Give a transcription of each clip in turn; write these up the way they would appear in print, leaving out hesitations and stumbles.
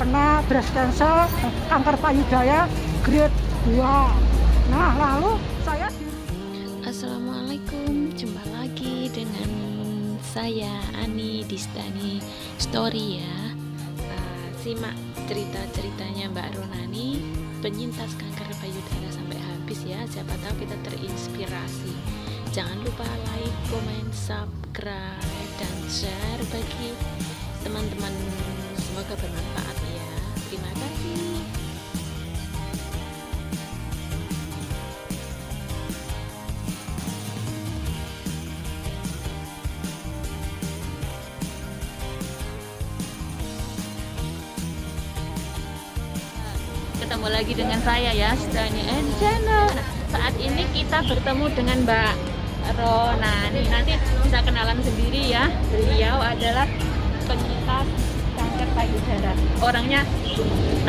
kena breast cancer, kanker payudara grade 2. Nah, lalu saya Assalamualaikum, jumpa lagi dengan saya Ani di Stani Story ya. Simak cerita-ceritanya Mbak Ronani, penyintas kanker payudara sampai habis ya. Siapa tahu kita terinspirasi. Jangan lupa like, comment, subscribe, dan share bagi teman-teman. Semoga bermanfaat ya. Terima kasih. Ketemu lagi dengan saya ya, Stani Channel. Saat ini kita bertemu dengan Mbak Ronani. Nanti bisa kenalan sendiri ya. Beliau adalah penyintas kanker payudara. Orangnya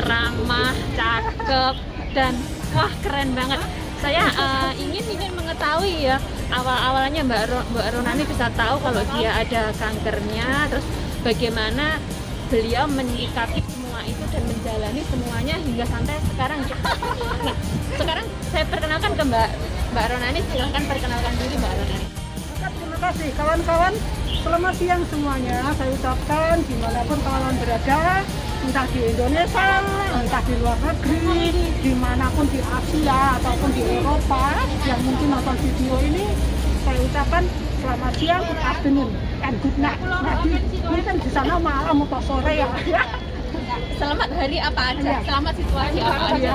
ramah, cakep, dan wah keren banget. Saya ingin mengetahui ya, awalnya Mbak Ronani bisa tahu kalau dia ada kankernya, terus bagaimana beliau menyikapi semua itu dan menjalani semuanya hingga sampai sekarang. Nah, sekarang saya perkenalkan ke Mbak Ronani. Silahkan perkenalkan diri Mbak Ronani. Terima kasih kawan-kawan. Selamat siang semuanya. Saya ucapkan dimanapun kawan berada, entah di Indonesia, entah di luar negeri, dimanapun di Asia ataupun di Eropa yang mungkin nonton video ini, saya ucapkan selamat siang, good afternoon, and good night. Mungkin di sana malam atau sore ya. Selamat hari apa aja? Ya. Selamat situasi apa aja?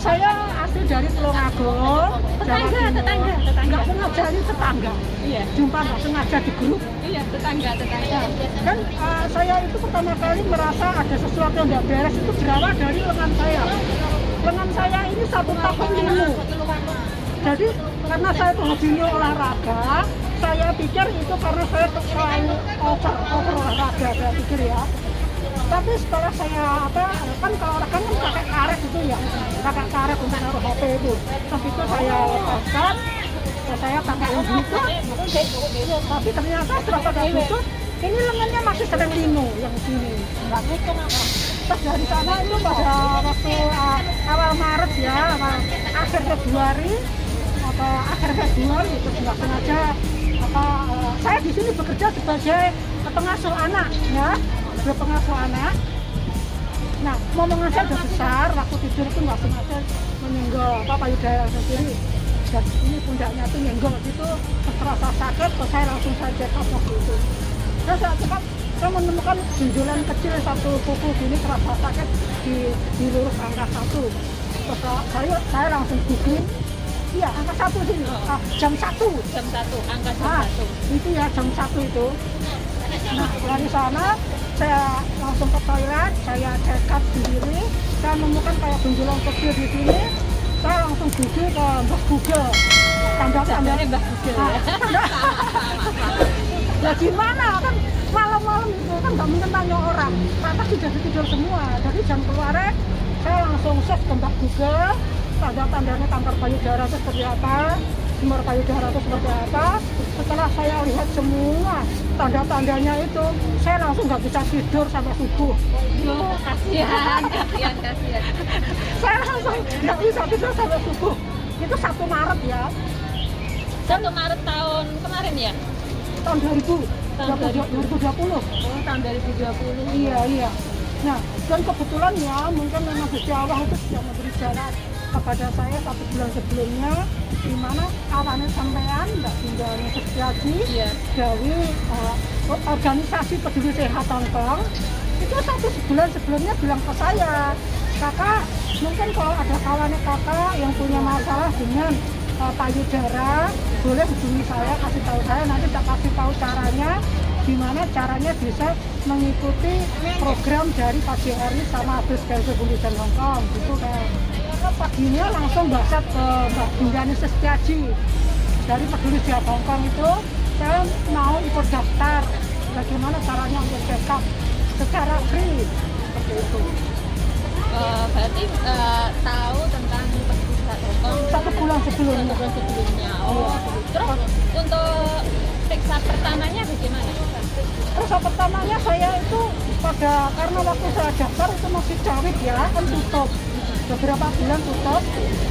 Saya asli dari Tulungagung, Tetangga. Nggak sengaja ini tetangga. Iya. Jumpa nggak sengaja di grup. Iya, tetangga. Dan saya itu pertama kali merasa ada sesuatu yang nggak beres itu berawal dari lengan saya. Lengan saya ini 1 tahun linu. Jadi karena saya tuh hobinya olahraga, saya pikir itu karena saya terlalu over olahraga, saya pikir ya. Tapi setelah saya kan kalau olahraga kan pakai karet itu ya, pakai karet untuk naruh HP itu. Tapi itu saya lepaskan, saya pakai yang bluetooth. Tapi ternyata setelah pakai bluetooth, ini lengannya masih sering linu yang sini. Nggak ngitung apa. Terus dari sana itu pada waktu awal Maret ya, akhir Februari atau akhir Februari itu nggak sengaja saya di sini bekerja sebagai pengasuh anak ya. Pengasuh anak. Nah, momongan saya udah besar, waktu tidur itu nggak sengaja menyenggol payudara sendiri. Dan ini pundaknya tuh nyenggol gitu, terasa sakit, terus saya langsung check up waktu itu. Terus saya menemukan benjolan kecil satu kuku gini terasa sakit di lurus angka 1. Terus saya langsung googling. Iya, angka 1 sini. Jam 1, angka jam 1. Itu ya jam 1 itu. Nah, dari sana saya langsung ke toilet, saya check up sendiri, saya menemukan kayak benjolan kecil di sini, saya langsung Google ke Mbak Google, tanda-tandanya Mbak Google. Ya gimana kan malam-malam itu kan nggak mungkin tanya orang, atas sudah tidur semua, jadi jam keluarnya saya langsung search ke Mbak Google, tanda-tandanya kanker payudara itu seperti apa, tumor payudara itu seperti apa. Setelah saya lihat semua tanda-tandanya itu, saya langsung nggak bisa tidur sampai subuh. Kasihan. Saya langsung nggak bisa tidur sampai subuh. Itu 1 Maret ya. 1 Maret tahun kemarin ya? Tahun 2020. Oh, tahun 2020. Iya. Nah, dan kebetulan ya, mungkin memang Gusti Allah itu sudah memberi jalan kepada saya 1 bulan sebelumnya, di mana kawannya sampean Mbak Bindani Setiaji dari organisasi peduli sehat Hongkong itu 1 bulan sebelumnya bilang ke saya, kakak mungkin kalau ada kawannya kakak yang punya masalah dengan payudara boleh hubungi saya, kasih tahu saya, nanti saya kasih tahu caranya, gimana caranya bisa mengikuti program dari KJRI sama Breast Cancer Foundation Hongkong gitu kan. Paginya langsung WhatsApp ke Mbak Bindani Setiaji dari peduli sehat Hongkong itu, saya mau ikut daftar bagaimana caranya untuk check up secara free seperti itu. Berarti tahu tentang peduli sehat Hongkong 1 bulan sebelumnya. Oh, terus untuk periksa pertamanya bagaimana? Periksa pertamanya saya itu karena waktu saya daftar itu masih cawit ya, kan tutup. Beberapa bulan tutup.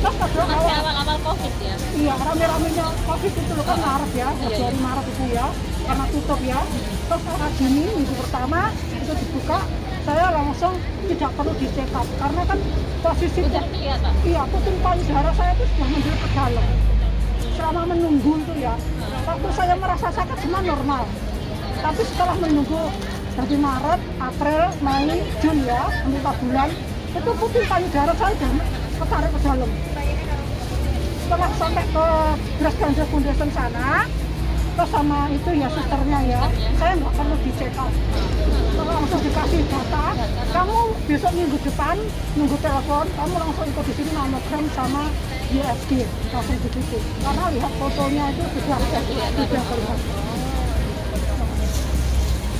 Terus pada awal-awal COVID ya? Iya, rame-ramenya COVID itu loh kan Maret ya, Februari Maret itu ya, karena tutup ya. Terus karena Juni minggu pertama itu dibuka, saya langsung tidak perlu di check up karena kan posisi iya puting payudara saya itu sudah menjadi ke dalam. Selama menunggu itu ya, waktu saya merasa sakit semua normal. Tapi setelah menunggu dari Maret, April, Mei, Juni ya, 4 bulan, itu puting payudara saya sudah ketarik ke dalam. Setelah sampai ke Breast Cancer Foundation sana, terus sama itu ya susternya ya, saya nggak perlu di check up. Langsung dikasih data, kamu besok minggu depan nunggu telepon, kamu langsung ikut di sini mamogram sama USG, langsung di situ. Karena lihat fotonya itu sudah kelihatan.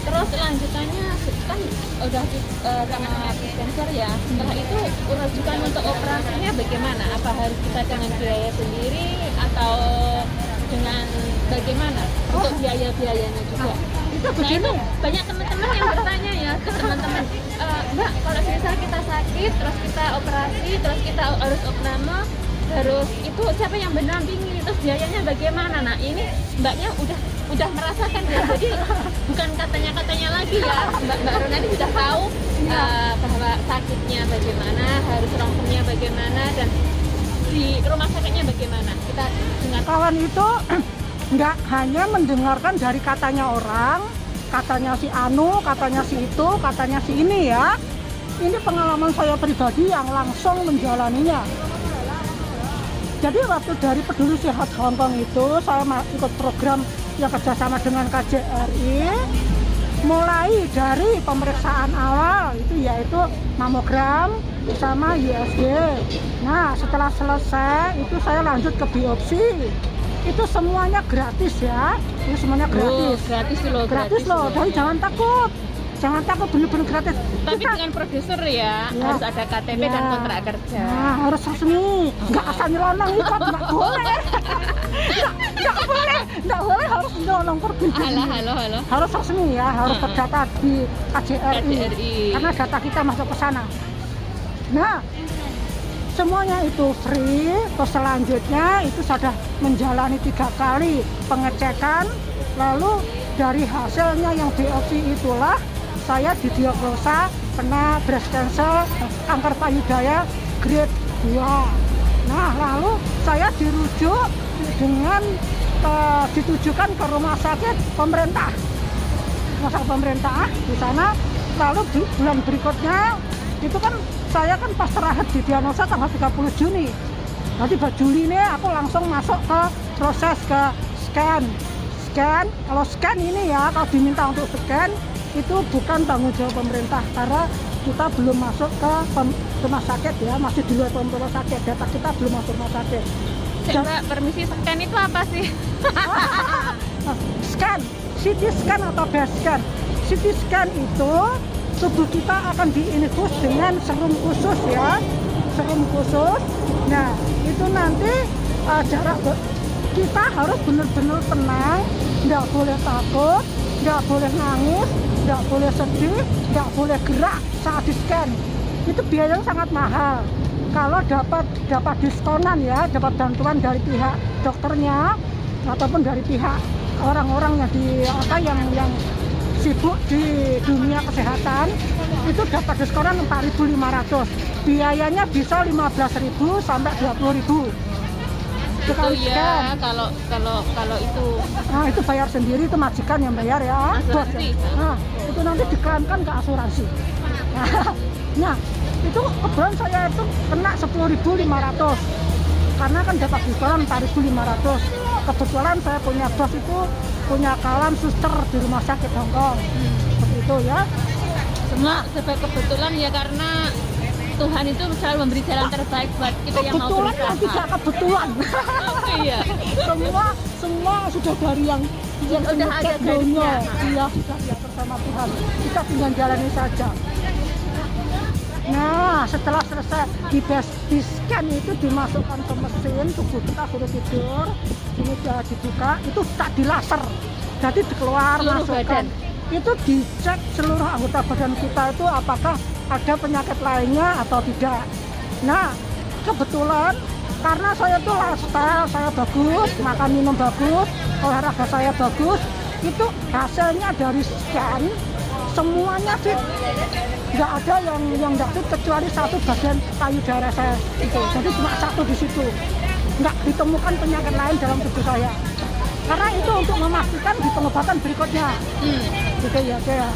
Terus lanjutannya kan udah kena cancer ya. Setelah itu rujukan untuk operasinya bagaimana? Apa harus kita dengan biaya sendiri atau dengan bagaimana untuk biaya-biayanya juga? Nah itu banyak teman-teman yang bertanya ya ke teman-teman, Mbak, kalau misalnya kita sakit, terus kita operasi, terus kita harus opname, terus itu siapa yang mendampingi, terus biayanya bagaimana? Nah ini mbaknya udah merasakan ya, jadi bukan katanya lagi ya, Mbak Rona ini sudah tahu bahwa sakitnya bagaimana, harus rongsennya bagaimana, dan di rumah sakitnya bagaimana. Kita dengar. Kawan itu nggak hanya mendengarkan dari katanya orang, katanya si Anu, katanya si itu, katanya si ini ya. Ini pengalaman saya pribadi yang langsung menjalaninya. Jadi waktu dari Peduli Sehat Hongkong itu saya ikut program yang kerjasama dengan KJRI, mulai dari pemeriksaan awal itu yaitu mamogram sama USG. Nah setelah selesai itu saya lanjut ke biopsi. Itu semuanya gratis ya, itu semuanya gratis. Gratis loh. Jadi jangan takut, bener-bener gratis. Tapi dengan produser ya, harus ada KTP dan kontrak kerja. Nah, harus resmi, nggak asal nyelonong ikut, nggak boleh. nggak boleh harus nyelonong pergi. Halo. Harus resmi ya, harus terdata di KJRI. Karena data kita masuk ke sana. Nah, semuanya itu free. Terus selanjutnya itu sudah menjalani 3 kali pengecekan, lalu dari hasilnya yang biopsi itulah saya didiagnosa kena breast cancer, kanker payudara grade 2. Nah lalu saya dirujuk dengan ditujukan ke rumah sakit pemerintah, di sana. Lalu di bulan berikutnya itu kan saya kan pas terakhir didiagnosa tanggal 30 Juni. Nanti bulan Juli ini aku langsung masuk ke proses ke scan. Kalau scan ini ya, kalau diminta untuk scan itu bukan tanggung jawab pemerintah karena kita belum masuk ke rumah sakit ya, masih di luar rumah sakit, data kita belum masuk rumah sakit. Mbak, permisi, scan itu apa sih? Scan, CT scan atau BAS scan. CT scan itu tubuh kita akan diinfus dengan serum khusus ya, serum khusus. Nah itu nanti jarak kita harus benar-benar tenang, nggak boleh takut, nggak boleh nangis, nggak boleh sedih, nggak boleh gerak saat di scan. Itu biayanya sangat mahal. Kalau dapat diskonan ya, dapat bantuan dari pihak dokternya ataupun dari pihak orang-orang yang sibuk di dunia kesehatan, itu dapat diskonan 4.500. Biayanya bisa 15.000 sampai 20.000. Itu ya, kalau itu. Nah, itu bayar sendiri, itu majikan yang bayar ya. Asuransi. Nah, itu nanti diklaimkan ke asuransi. Nah, itu kebetulan saya itu kena 10.500. Karena kan dapat diskonan 4.500. Kebetulan saya punya bos itu punya kawan suster di rumah sakit Hongkong. Seperti itu ya. Semua sebab kebetulan ya, karena Tuhan itu selalu memberi jalan terbaik buat kita yang mau berusaha. Kebetulan tidak kebetulan. Iya. semua sudah dari yang sudah ada garisnya. Iya, sudah bersama Tuhan. Kita tinggal jalani saja. Nah, setelah selesai di scan itu dimasukkan ke mesin, tubuh kita sudah tidur, ini sudah dibuka, itu tak di laser. Jadi dikeluar, seluruh masukkan badan. itu dicek seluruh anggota badan kita itu apakah ada penyakit lainnya atau tidak. Nah, kebetulan karena saya tuh lifestyle saya bagus, makan minum bagus, olahraga saya bagus, itu hasilnya dari scan semuanya fit, nggak ada yang nggak fit kecuali satu bagian payudara saya itu, jadi cuma satu di situ, nggak ditemukan penyakit lain dalam tubuh saya. Karena itu untuk memastikan di pengobatan berikutnya, gitu ya saya.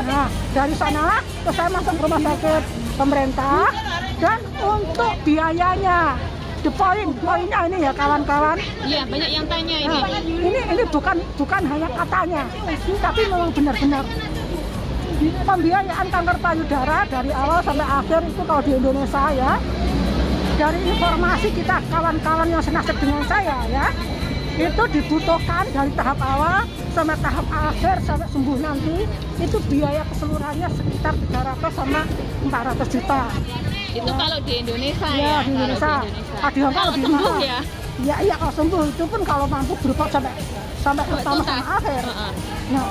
Nah dari sana terus saya masuk ke rumah sakit pemerintah dan untuk biayanya. Poinnya ini ya kawan-kawan. Iya, banyak yang tanya ini. Nah, ini bukan hanya katanya, tapi memang benar-benar pembiayaan kanker payudara dari awal sampai akhir itu kalau di Indonesia ya. Dari informasi kita kawan-kawan yang senasib dengan saya ya, itu dibutuhkan dari tahap awal sampai tahap akhir sampai sembuh nanti itu biaya keseluruhannya sekitar 300 sama 400 juta. Itu kalau di Indonesia ya, ya. Di Indonesia. Di Hongkong kalau lebih sembuh mahal. ya. Iya kalau sembuh itu pun kalau mampu berobat sampai pertama sama akhir. Nah,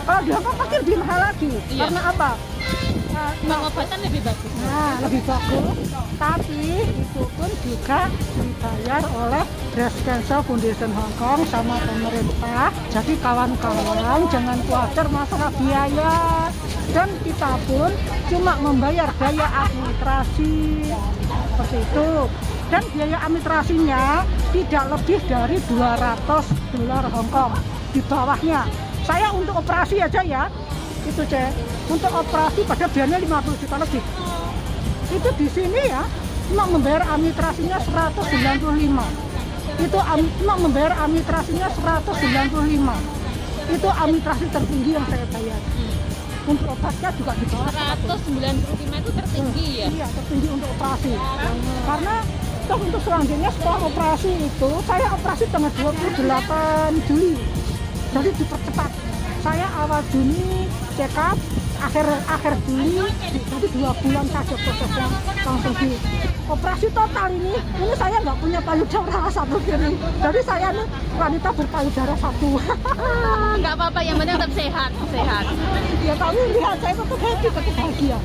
kalau di Hongkong pasti lebih mahal lagi. Iya. Karena apa? Pengobatan lebih bagus. Nah, lebih bagus. Tapi itu pun juga dibayar oleh Breast Cancer Foundation Hong Kong sama pemerintah. Jadi kawan-kawan jangan khawatir masalah biaya. Dan kita pun cuma membayar biaya administrasi seperti itu. Dan biaya administrasinya tidak lebih dari 200 dolar Hong Kong di bawahnya. Saya untuk operasi aja ya, itu cek. Untuk operasi pada biayanya 50 juta lebih. Itu di sini ya, cuma membayar administrasinya 195. Itu cuma membayar administrasinya 195. Itu administrasi tertinggi yang saya bayar. Untuk obatnya juga di bawah 195 itu tertinggi ya? Iya, tertinggi untuk operasi. Karena toh untuk selanjutnya setelah operasi itu, saya operasi tanggal 28 Juli. Jadi dipercepat. Saya awal Juni check up, akhir Juli, jadi 2 bulan saja prosesnya langsung di operasi total ini saya nggak punya payudara satu kiri. Jadi saya nih wanita berpayudara satu. Nggak apa-apa, yang penting tetap sehat. Ya kami lihat saya tetap happy, tetap bahagia.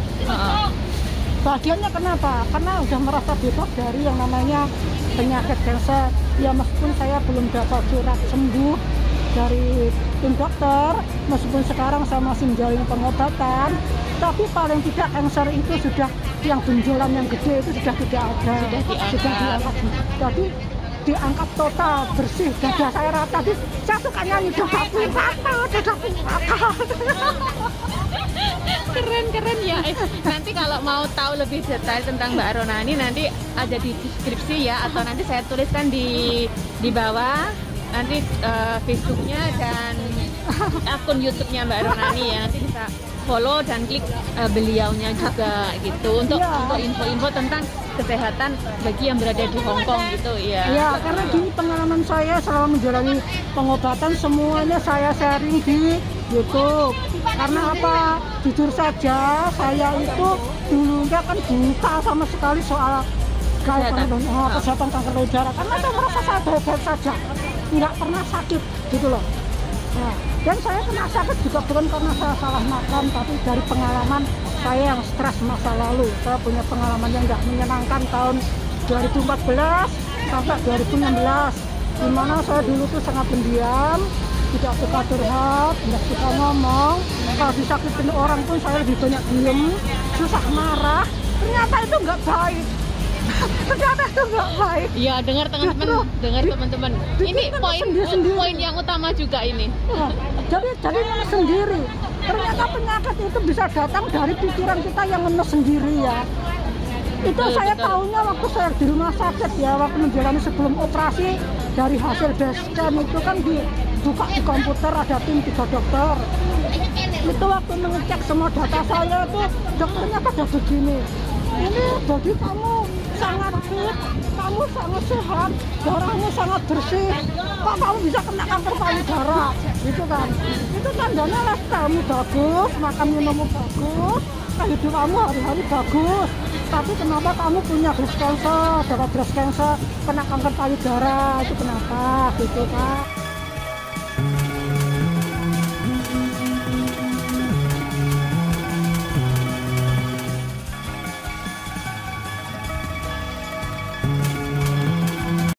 Bahagianya kenapa? Karena udah merasa bebas dari yang namanya penyakit kanker. Ya meskipun saya belum dapat surat sembuh dari tim dokter, meskipun sekarang saya masih menjalani pengobatan, tapi paling tidak kanker itu sudah yang benjolan yang gede itu sudah tidak ada, sudah diangkat. Jadi diangkat total bersih, dada saya rata. Saya suka nyanyi dadaku rata. Keren ya. Nanti kalau mau tahu lebih detail tentang Mbak Ronani nanti ada di deskripsi ya, atau nanti saya tuliskan di bawah nanti Facebooknya dan akun YouTube-nya Mbak Ronani ya, nanti bisa follow dan klik beliaunya juga gitu untuk info-info tentang kesehatan bagi yang berada di Hong Kong gitu ya. Ya, karena gini pengalaman saya selama menjalani pengobatan semuanya saya sharing di YouTube. Karena apa? Jujur saja saya itu dulunya kan buta sama sekali soal kesehatan kanker payudara. Karena saya merasa saya baik-baik saja, nggak pernah sakit gitu loh. Nah, dan saya kena sakit juga bukan karena saya salah makan, tapi dari pengalaman saya yang stres masa lalu. Saya punya pengalaman yang nggak menyenangkan tahun 2014 sampai 2016, di mana saya dulu tuh sangat pendiam, tidak suka curhat, tidak suka ngomong. Kalau disakitin orang pun saya lebih banyak diem, susah marah. Ternyata itu nggak baik. Ternyata itu nggak baik. Iya, dengar teman-teman. Ini poin yang utama juga ini. Jadi sendiri. Ternyata penyakit itu bisa datang dari pikiran kita yang ngenes sendiri ya. Itu saya tahunya waktu saya di rumah sakit ya, waktu menjalani sebelum operasi, dari hasil scan itu kan dibuka di komputer, ada tim 3 dokter. Itu waktu mengecek semua data saya itu dokternya pada begini, ini body kamu sangat fit, kamu sangat sehat, darahnya sangat bersih, kok kamu bisa kena kanker payudara gitu kan. Itu tandanya kamu bagus, makan minummu bagus, hidup kamu hari-hari bagus, tapi kenapa kamu punya breast cancer, darah breast cancer, kena kanker payudara, itu kenapa gitu kan.